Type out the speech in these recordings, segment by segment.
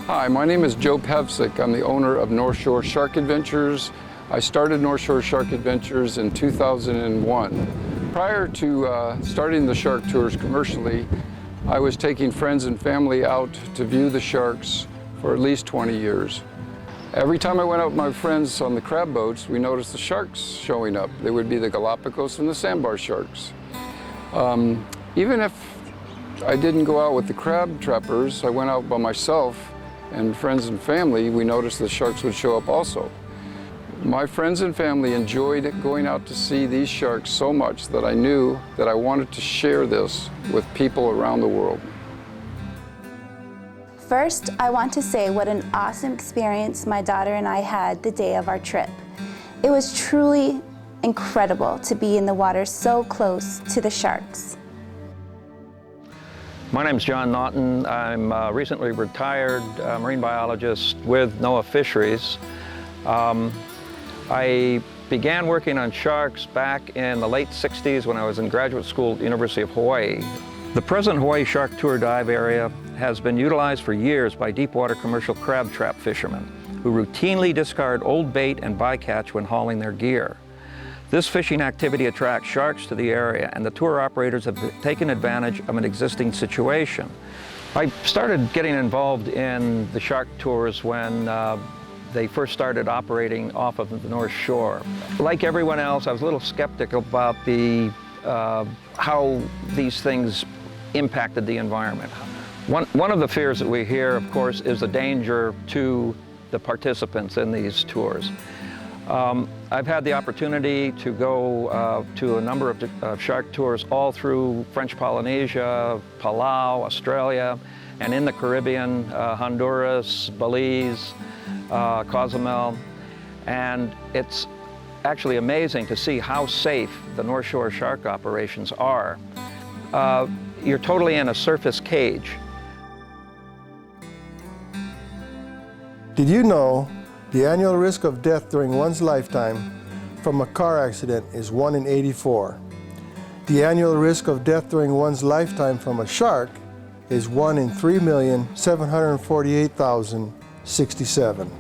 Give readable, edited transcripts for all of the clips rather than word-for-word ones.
Hi, my name is Joe Pevsik. I'm the owner of North Shore Shark Adventures. I started North Shore Shark Adventures in 2001. Prior to starting the shark tours commercially, I was taking friends and family out to view the sharks for at least 20 years. Every time I went out with my friends on the crab boats, we noticed the sharks showing up. They would be the Galapagos and the Sandbar sharks. Even if I didn't go out with the crab trappers, I went out by myself, and friends and family, we noticed the sharks would show up also. My friends and family enjoyed going out to see these sharks so much that I knew that I wanted to share this with people around the world. First, I want to say what an awesome experience my daughter and I had the day of our trip. It was truly incredible to be in the water so close to the sharks. My name's John Naughton. I'm a recently retired marine biologist with NOAA Fisheries. I began working on sharks back in the late 60s when I was in graduate school at the University of Hawaii. The present Hawaii Shark Tour Dive area has been utilized for years by deepwater commercial crab trap fishermen who routinely discard old bait and bycatch when hauling their gear. This fishing activity attracts sharks to the area, and the tour operators have taken advantage of an existing situation. I started getting involved in the shark tours when they first started operating off of the North Shore. Like everyone else, I was a little skeptical about how these things impacted the environment. One of the fears that we hear, of course, is the danger to the participants in these tours. I've had the opportunity to go to a number of shark tours all through French Polynesia, Palau, Australia, and in the Caribbean, Honduras, Belize, Cozumel, and it's actually amazing to see how safe the North Shore shark operations are. You're totally in a surface cage. Did you know the annual risk of death during one's lifetime from a car accident is 1 in 84? The annual risk of death during one's lifetime from a shark is 1 in 3,748,067.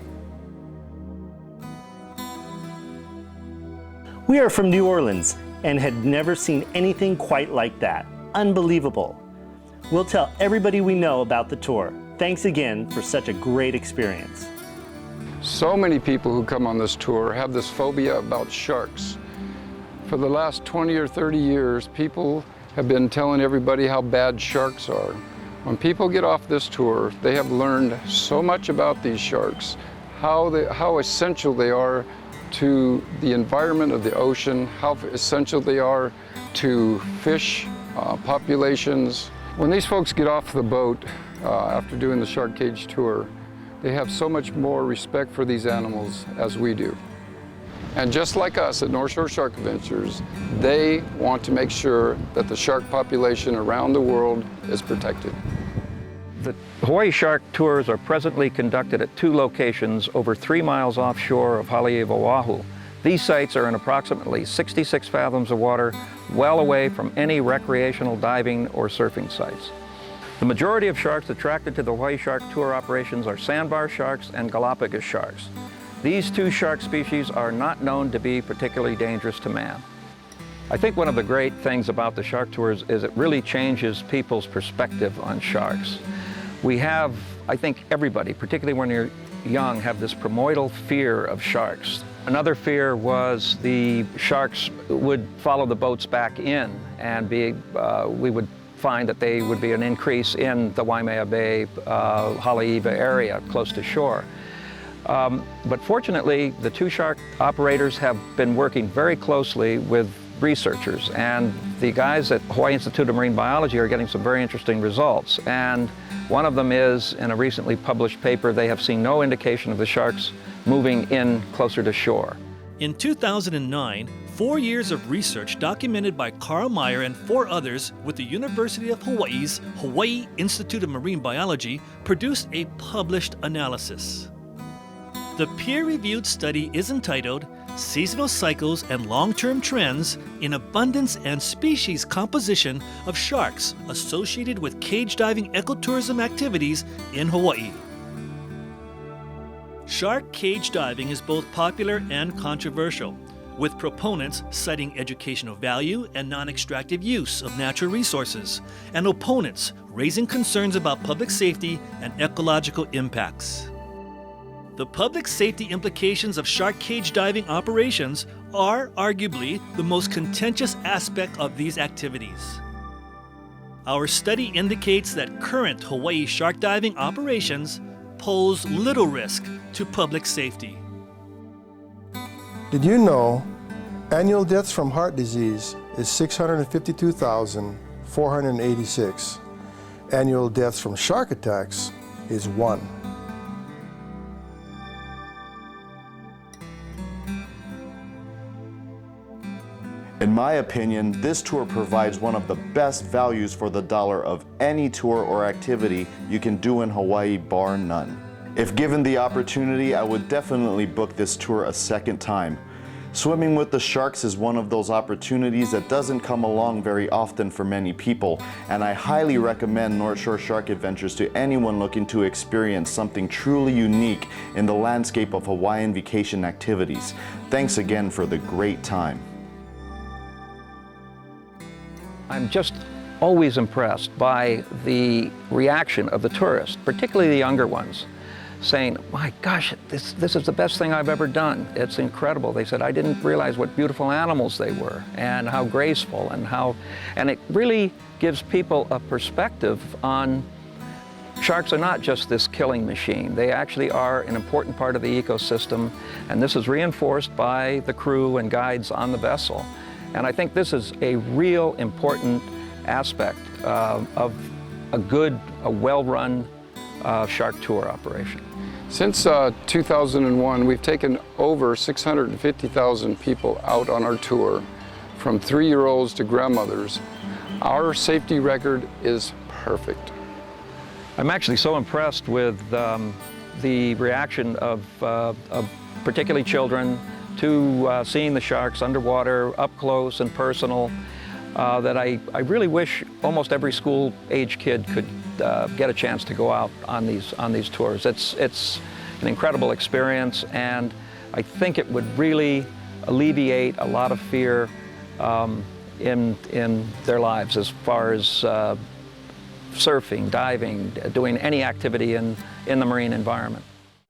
We are from New Orleans and had never seen anything quite like that. Unbelievable. We'll tell everybody we know about the tour. Thanks again for such a great experience. So many people who come on this tour have this phobia about sharks. For the last 20 or 30 years, people have been telling everybody how bad sharks are. When people get off this tour, they have learned so much about these sharks, how essential they are to the environment of the ocean, how essential they are to fish populations. When these folks get off the boat after doing the shark cage tour, they have so much more respect for these animals as we do. And just like us at North Shore Shark Adventures, they want to make sure that the shark population around the world is protected. The Hawaii Shark Tours are presently conducted at 2 locations over 3 miles offshore of Haleiwa, Oahu. These sites are in approximately 66 fathoms of water, well away from any recreational diving or surfing sites. The majority of sharks attracted to the Hawaii Shark Tour operations are sandbar sharks and Galapagos sharks. These 2 shark species are not known to be particularly dangerous to man. I think one of the great things about the shark tours is it really changes people's perspective on sharks. We have, I think everybody, particularly when you're young, have this primordial fear of sharks. Another fear was the sharks would follow the boats back in, and we would find that they would be an increase in the Waimea Bay, Haleiwa area close to shore. But fortunately, the 2 shark operators have been working very closely with researchers, and the guys at Hawaii Institute of Marine Biology are getting some very interesting results. And one of them is, in a recently published paper, they have seen no indication of the sharks moving in closer to shore. In 2009, 4 years of research documented by Carl Meyer and 4 others with the University of Hawaii's Hawaii Institute of Marine Biology produced a published analysis. The peer-reviewed study is entitled Seasonal Cycles and Long-Term Trends in Abundance and Species Composition of Sharks Associated with Cage Diving Ecotourism Activities in Hawaii. Shark cage diving is both popular and controversial, with proponents citing educational value and non-extractive use of natural resources, and opponents raising concerns about public safety and ecological impacts. The public safety implications of shark cage diving operations are arguably the most contentious aspect of these activities. Our study indicates that current Hawaii shark diving operations pose little risk to public safety. Did you know annual deaths from heart disease is 652,486? Annual deaths from shark attacks is 1. In my opinion, this tour provides one of the best values for the dollar of any tour or activity you can do in Hawaii, bar none. If given the opportunity, I would definitely book this tour a second time. Swimming with the sharks is one of those opportunities that doesn't come along very often for many people, and I highly recommend North Shore Shark Adventures to anyone looking to experience something truly unique in the landscape of Hawaiian vacation activities. Thanks again for the great time. I'm just always impressed by the reaction of the tourists, particularly the younger ones, saying, my gosh, this is the best thing I've ever done. It's incredible. They said, I didn't realize what beautiful animals they were and how graceful and it really gives people a perspective on sharks are not just this killing machine. They actually are an important part of the ecosystem, and this is reinforced by the crew and guides on the vessel. And I think this is a real important aspect of a well-run shark tour operation. Since 2001, we've taken over 650,000 people out on our tour, from 3-year-olds to grandmothers. Our safety record is perfect. I'm actually so impressed with the reaction of particularly children to seeing the sharks underwater, up close and personal, that I really wish almost every school-age kid could get a chance to go out on these tours. It's an incredible experience, and I think it would really alleviate a lot of fear in their lives as far as surfing, diving, doing any activity in the marine environment.